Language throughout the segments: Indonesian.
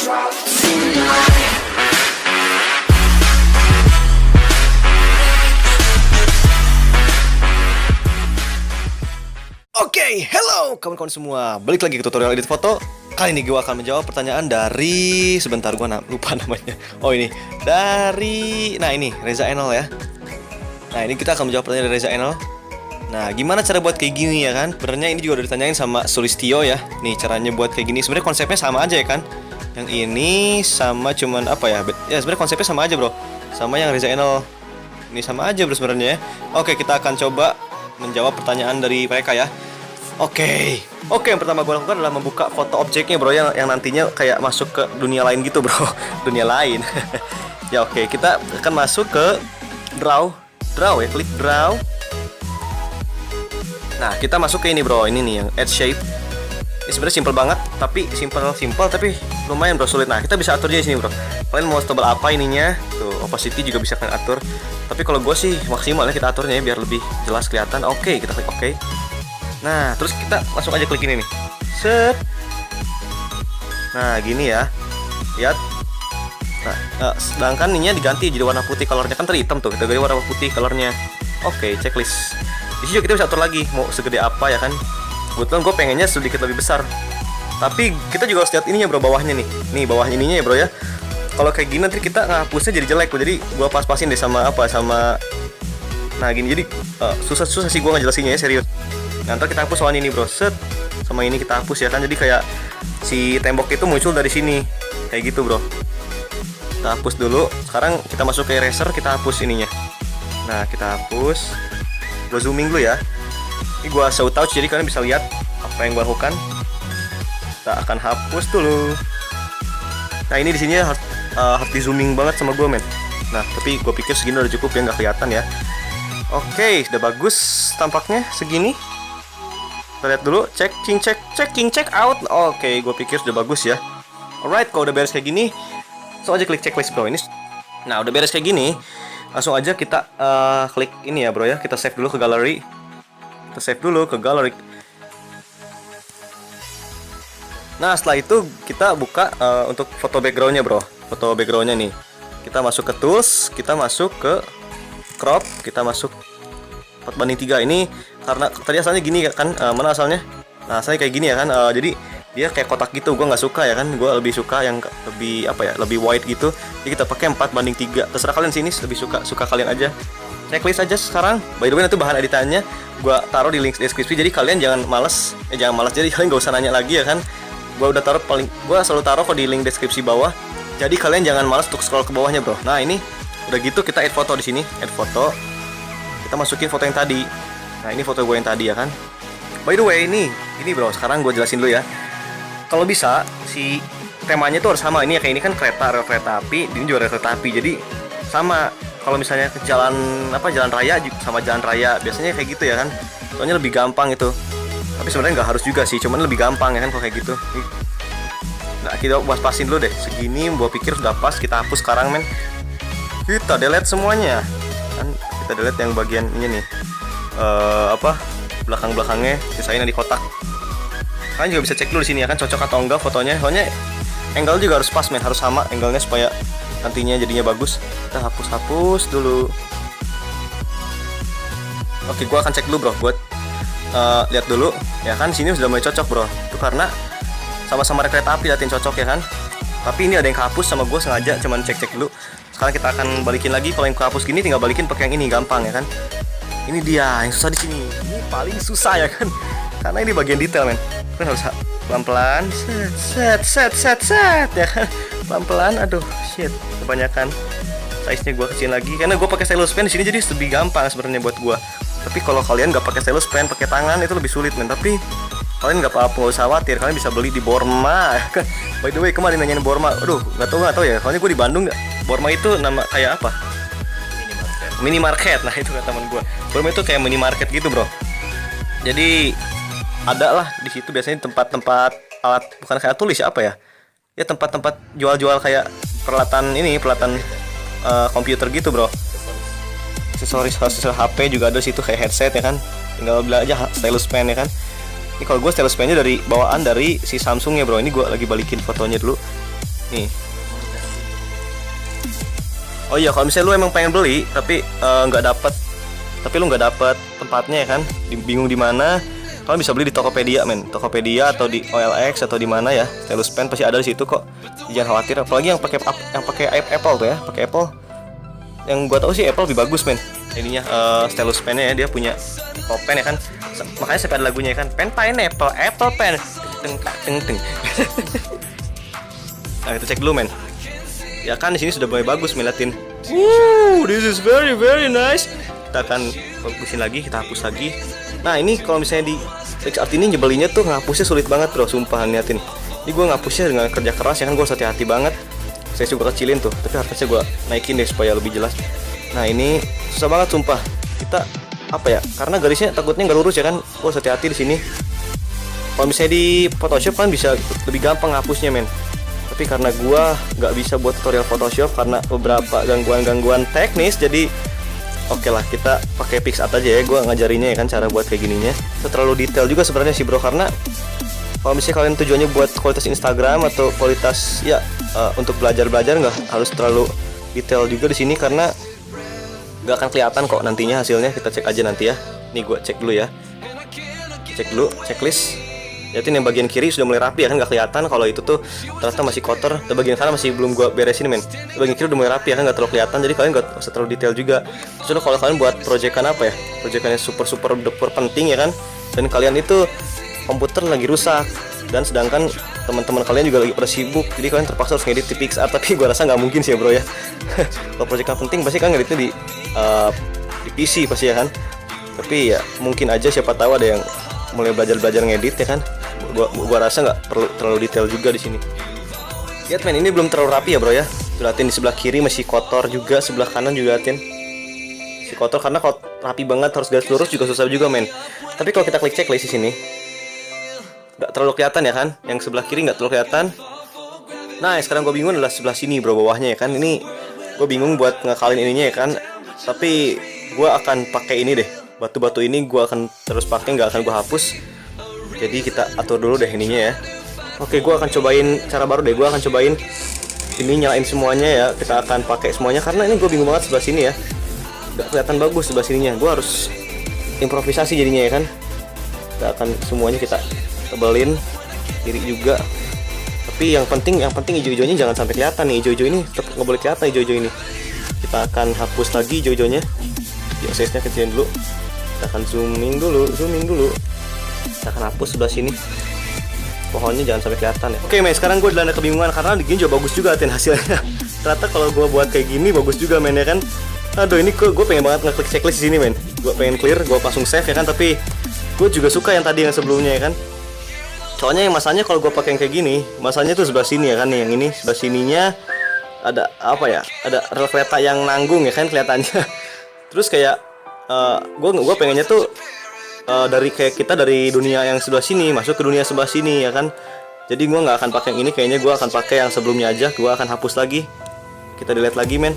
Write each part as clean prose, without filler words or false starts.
Oke, hello kawan-kawan semua. Balik lagi ke tutorial edit foto. Kali ini gue akan menjawab pertanyaan dari... Sebentar, gue lupa namanya. Oh ini, ini Reza Enol ya. Nah ini kita akan menjawab pertanyaan dari Reza Enol. Nah gimana cara buat kayak gini ya kan? Sebenarnya ini juga udah ditanyain sama Sulistio ya. Nih caranya buat kayak gini. Sebenarnya konsepnya sama aja ya kan. Yang ini sama cuman apa ya? Ya sebenarnya konsepnya sama aja bro. Sama yang Reza Enol. Ini sama aja bro sebenarnya ya. Oke, kita akan coba menjawab pertanyaan dari mereka ya. Oke, yang pertama gue lakukan adalah membuka foto objeknya bro, yang nantinya kayak masuk ke dunia lain gitu bro. Dunia lain. Ya oke, kita akan masuk ke draw ya, klik draw. Nah kita masuk ke ini bro, ini nih yang add shape. Ini sebenarnya simple banget, tapi simple tapi lumayan bro sulit. Nah kita bisa atur aja di sini bro. Kalian mau tebal apa ininya? Tuh opacity juga bisa kalian atur. Tapi kalau gue sih maksimal ya kita aturnya ya, biar lebih jelas kelihatan. Oke, kita klik oke. Nah, terus kita langsung aja klik ini nih. Set. Nah, gini ya. Lihat. Nah, sedangkan ininya diganti jadi warna putih, colornya kan tadi hitam tuh. Kita ganti warna putih colornya. Oke, checklist. Di sini juga kita bisa atur lagi mau segede apa ya kan. Kebetulan gue pengennya sedikit lebih besar. Tapi kita juga harus lihat ininya bro, bawahnya nih. Nih, bawah ininya ya bro ya. Kalau kayak gini nanti kita ngapusnya jadi jelek. Jadi gue pas-pasin deh sama nah gini. Jadi susah sih gue ngejelasinnya ya, serius. Nah, ntar kita hapus soal ini bro, set. Sama ini kita hapus ya kan, jadi kayak si tembok itu muncul dari sini. Kayak gitu bro. Kita hapus dulu. Sekarang kita masuk ke eraser, kita hapus ininya. Nah, kita hapus. Gue zooming dulu ya. Ini gue show touch, jadi kalian bisa lihat apa yang gue lakukan. Kita akan hapus dulu. Nah, ini di sini harus di zooming banget sama gue men. Nah, tapi gue pikir segini udah cukup ya, nggak kelihatan ya. Oke, sudah bagus tampaknya segini. Kita lihat dulu, check out. Oke, gue pikir sudah bagus ya. Alright, kalau udah beres kayak gini, langsung aja klik checklist bro ini. Nah, udah beres kayak gini, langsung aja kita klik ini ya bro ya. Kita save dulu ke gallery. Nah, setelah itu kita buka untuk foto backgroundnya bro. Foto backgroundnya nih. Kita masuk ke tools, kita masuk ke crop, kita masuk 4:3 ini karena tadi asalnya gini kan, mana asalnya? Nah asalnya kayak gini ya kan, jadi dia kayak kotak gitu, gue nggak suka ya kan, gue lebih suka yang lebih lebih wide gitu. Jadi kita pakai 4:3. Terserah kalian sini lebih suka kalian aja. Checklist aja sekarang. By the way nanti bahan editannya gue taruh di link deskripsi, jadi kalian jangan malas, jadi kalian nggak usah nanya lagi ya kan. Gue selalu taruh kok di link deskripsi bawah. Jadi kalian jangan malas untuk scroll ke bawahnya bro. Nah ini udah gitu kita add foto di sini, add foto. Kita masukin foto yang tadi. Nah ini foto gue yang tadi ya kan. By the way ini bro, sekarang gue jelasin dulu ya. Kalau bisa si temanya tuh harus sama. Ini ya, kayak ini kan rel kereta api, ini juga rel kereta api. Jadi sama. Kalau misalnya ke jalan raya sama jalan raya, biasanya kayak gitu ya kan. Soalnya lebih gampang itu. Tapi sebenarnya nggak harus juga sih, cuman lebih gampang ya kan kalau kayak gitu. Nah kita pas-pasin dulu deh. Segini gue pikir sudah pas, kita hapus sekarang men. Kita delete semuanya. Kan kita delete yang bagian ini nih, belakangnya, sisain yang di kotak. Kalian juga bisa cek dulu di sini ya kan, cocok atau enggak fotonya. Soalnya angle juga harus pas men, harus sama angle-nya supaya nantinya jadinya bagus. Kita hapus dulu. Oke, gua akan cek dulu bro, buat lihat dulu ya kan. Sini sudah mulai cocok bro, itu karena sama-sama kereta api liatin cocok ya kan. Tapi ini ada yang kehapus sama gue sengaja, cuman cek dulu. Sekarang kita akan balikin lagi. Kalau yang kehapus gini tinggal balikin pakai yang ini, gampang ya kan. Ini dia yang susah di sini. Ini paling susah ya kan, karena ini bagian detail men. Kan harus pelan-pelan, set ya kan. Pelan-pelan, aduh shit, kebanyakan. Size-nya gue kecil lagi karena gue pakai stylus pen di sini, jadi lebih gampang sebenarnya buat gue. Tapi kalau kalian nggak pakai stylus pen, pakai tangan itu lebih sulit men. Tapi kalian nggak apa-apa, nggak usah khawatir, kalian bisa beli di Borma. By the way kemarin nanyain Borma, aduh nggak tahu ya. Soalnya gue di Bandung, Borma itu nama kayak apa? Minimarket. Nah itu kata teman gue. Borma itu kayak minimarket gitu bro. Jadi ada lah di situ biasanya tempat-tempat alat, bukan kayak tulis ya, apa ya? Ya tempat-tempat jual-jual kayak peralatan komputer gitu bro. Aksesoris HP juga ada situ, kayak headset ya kan. Tinggal beli aja stylus pen ya kan. Ini kalau gue stylus pennya dari bawaan dari si Samsung ya bro. Ini gue lagi balikin fotonya dulu. nih. Oh iya, kalau misalnya lu emang pengen beli tapi nggak dapet, tapi lu nggak dapet tempatnya ya kan, bingung di mana, kalian bisa beli di Tokopedia men, Tokopedia atau di OLX atau di mana ya, Stylus Pen pasti ada di situ kok. Jangan khawatir, apalagi yang pakai Apple tuh ya, pakai Apple. Yang gua tahu sih Apple lebih bagus men. Ininya Stylus Pen-nya ya, dia punya Apple Pen ya kan. Makanya sampai ada lagunya ya kan, pen pineapple, Apple Pen. Teng teng teng. Nah, kita cek dulu men. Ya kan di sini sudah mulai bagus men, liatin. This is very very nice. Kita akan bagusin lagi, kita hapus lagi. Nah, ini kalau misalnya di PicsArt ini nyebelinnya tuh ngapusnya sulit banget bro, sumpah liatin. Ini gue ngapusnya dengan kerja keras ya kan, gue hati-hati banget. Saya juga kecilin tuh, tapi harusnya gue naikin deh supaya lebih jelas. Nah, ini susah banget sumpah. Kita apa ya? Karena garisnya takutnya nggak lurus ya kan. Gue hati-hati di sini. Kalau misalnya di Photoshop kan bisa lebih gampang ngapusnya men. Tapi karena gua nggak bisa buat tutorial Photoshop karena beberapa gangguan-gangguan teknis, jadi oke lah kita pakai PicsArt aja ya. Gua ngajarinya ya kan cara buat kayak gininya. Itu terlalu detail juga sebenarnya sih bro, karena kalau misalnya kalian tujuannya buat kualitas Instagram atau kualitas ya untuk belajar-belajar, nggak harus terlalu detail juga di sini karena nggak akan kelihatan kok nantinya hasilnya. Kita cek aja nanti ya. Nih gua cek dulu ya. Cek dulu checklist. Jadi yang bagian kiri sudah mulai rapi ya kan, nggak kelihatan kalau itu tuh ternyata masih kotor. Dan bagian kanan masih belum gua beresin men. Bagian kiri udah mulai rapi ya kan, nggak terlalu kelihatan. Jadi kalian nggak usah terlalu detail juga. Soalnya kalau kalian buat proyekan apa ya, proyekannya super penting ya kan, dan kalian itu komputer lagi rusak dan sedangkan teman-teman kalian juga lagi pada sibuk, jadi kalian terpaksa harus ngedit di PicsArt. Tapi gua rasa nggak mungkin sih ya bro ya. Kalau proyekan penting pasti kan ngeditnya di PC pasti ya kan. Tapi ya mungkin aja siapa tahu ada yang mulai belajar ngedit ya kan. Gua rasa nggak perlu terlalu detail juga di sini. Lihat men, ini belum terlalu rapi ya bro ya. Lihatin di sebelah kiri masih kotor juga, sebelah kanan juga lihatin masih kotor karena kalau rapi banget harus garis lurus juga susah juga men. Tapi kalau kita klik checklist di sini nggak terlalu kelihatan ya kan, yang sebelah kiri nggak terlalu kelihatan. Nah sekarang gue bingung adalah sebelah sini bro, bawahnya ya kan. Ini gue bingung buat ngakalin ininya ya kan. Tapi gue akan pakai ini deh, batu-batu ini gue akan terus pakai, nggak akan gue hapus. Jadi kita atur dulu deh ininya ya. Oke, gue akan cobain cara baru deh. Gue akan cobain ini, nyalain semuanya ya. Kita akan pakai semuanya karena ini gue bingung banget sebelah sini ya. Gak kelihatan bagus sebelah sininya. Gue harus improvisasi jadinya ya kan. Kita akan semuanya kita tebelin kiri juga. Tapi yang penting hijau-hijaunya jangan sampai kelihatan nih. Hijau-hijau ini tetap nggak boleh kelihatan, hijau-hijau ini. Kita akan hapus lagi hijau-hijaunya. Ya, size-nya kecilin dulu. Kita akan zooming dulu. Kita akan hapus sebelah sini. Pohonnya jangan sampai kelihatan ya. Oke men, sekarang gue dilanda kebingungan karena di gini juga bagus juga hasilnya. Ternyata kalau gue buat kayak gini bagus juga men ya kan. Aduh, ini gue pengen banget ngeklik checklist di sini men. Gue pengen clear, gue langsung save ya kan. Tapi gue juga suka yang tadi yang sebelumnya ya kan. Soalnya yang masanya kalau gue pakai yang kayak gini, masanya tuh sebelah sini ya kan nih. Yang ini sebelah sininya ada apa ya? Ada rel kereta yang nanggung ya kan kelihatannya. Terus kayak gue pengennya tuh dari kayak kita dari dunia yang sebelah sini masuk ke dunia sebelah sini ya kan. Jadi gue nggak akan pakai yang ini, kayaknya gue akan pakai yang sebelumnya aja. Gue akan hapus lagi, kita delete lagi men.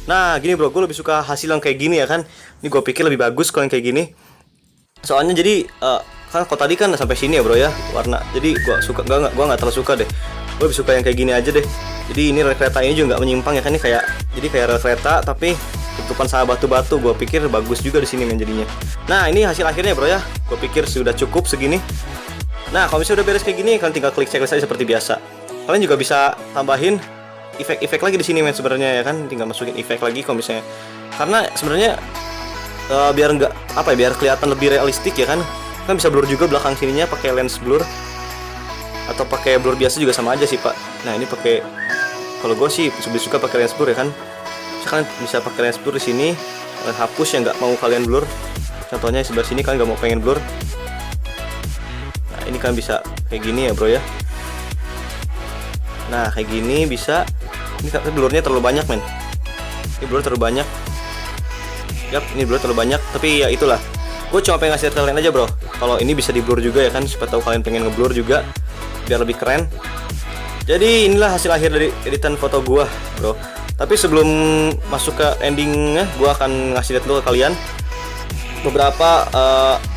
Nah gini bro, gue lebih suka hasil yang kayak gini ya kan. Ini gue pikir lebih bagus kalau yang kayak gini. Soalnya jadi kan kalau tadi kan sampai sini ya bro ya warna. Jadi gue suka, gue nggak terlalu suka deh. Gue lebih suka yang kayak gini aja deh. Jadi ini rel kereta ini juga nggak menyimpang ya kan. Ini kayak rel kereta tapi tutupan sama batu-batu. Gue pikir bagus juga di sini men jadinya. Nah ini hasil akhirnya bro ya. Gue pikir sudah cukup segini. Nah kalau misalnya udah beres kayak gini, kalian tinggal klik checklist aja seperti biasa. Kalian juga bisa tambahin efek-efek lagi di sini men sebenarnya ya kan. Tinggal masukin efek lagi kalau misalnya. Karena sebenarnya biar nggak apa ya, biar kelihatan lebih realistik ya kan. Kan bisa blur juga belakang sininya pakai lens blur atau pakai blur biasa juga sama aja sih pak. Nah ini pakai, kalau gue sih lebih suka pakai lens blur ya kan. Kalian bisa pakai lens blur di sini, kalian hapus yang nggak mau kalian blur. Contohnya di sebelah sini kalian nggak mau pengen blur. Nah ini kalian bisa kayak gini ya bro ya. Nah kayak gini bisa. Ini tapi blurnya terlalu banyak men. Ini blur terlalu banyak. Yap, ini blur terlalu banyak. Tapi ya itulah. Gue cuma pengen ngasih kalian aja bro. Kalau ini bisa di blur juga ya kan. Supaya tahu kalian pengen ngeblur juga, biar lebih keren. Jadi inilah hasil akhir dari editan foto gue bro. Tapi sebelum masuk ke endingnya, gue akan ngasih lihat dulu ke kalian. beberapa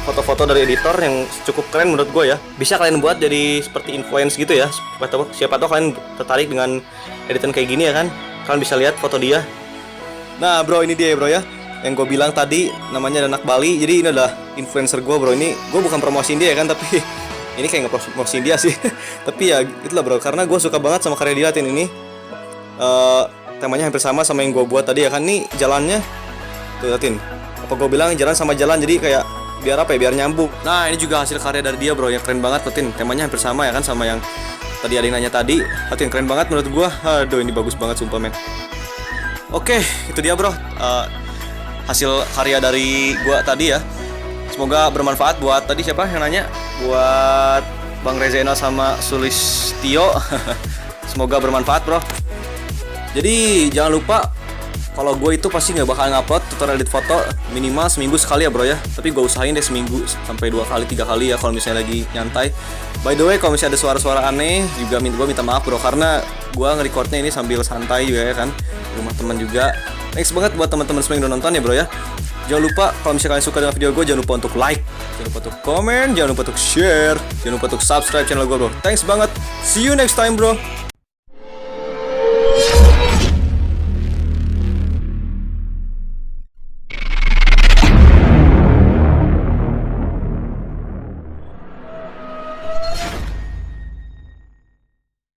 foto-foto dari editor yang cukup keren menurut gue ya. Bisa kalian buat jadi seperti influence gitu ya. Siapa tahu kalian tertarik dengan editan kayak gini ya kan. Kalian bisa lihat foto dia. Nah bro, ini dia ya bro ya, yang gue bilang tadi namanya Anak Bali. Jadi ini adalah influencer gue bro. Ini gue bukan promosiin dia ya kan, tapi ini kayak nge-promosiin dia sih. Tapi ya itulah bro, karena gue suka banget sama karya dia. Liatin ini temanya hampir sama yang gue buat tadi ya kan. Nih jalannya tuh, liatin apa gue bilang, jalan sama jalan, jadi kayak biar apa ya, biar nyambung. Nah ini juga hasil karya dari dia bro, yang keren banget. Liatin temanya hampir sama ya kan sama yang tadi ada yang nanya tadi. Liatin keren banget menurut gue. Aduh ini bagus banget sumpah men. Oke, itu dia bro, hasil karya dari gue tadi ya. Semoga bermanfaat buat tadi siapa yang nanya, buat Bang Rezena sama Sulistio. Semoga bermanfaat bro. Jadi jangan lupa, kalau gue itu pasti nggak bakal ngupload tutorial edit foto minimal seminggu sekali ya bro ya. Tapi gue usahain deh seminggu sampai 2 kali 3 kali ya kalau misalnya lagi nyantai. By the way, kalau misalnya ada suara-suara aneh juga gue minta maaf bro, karena gue nge-recordnya ini sambil santai juga ya kan, di rumah teman juga. Thanks banget buat teman-teman semua yang udah nonton ya bro ya. Jangan lupa kalau misalnya kalian suka dengan video gue, jangan lupa untuk like, jangan lupa untuk komen, jangan lupa untuk share, jangan lupa untuk subscribe channel gue bro. Thanks banget. See you next time bro.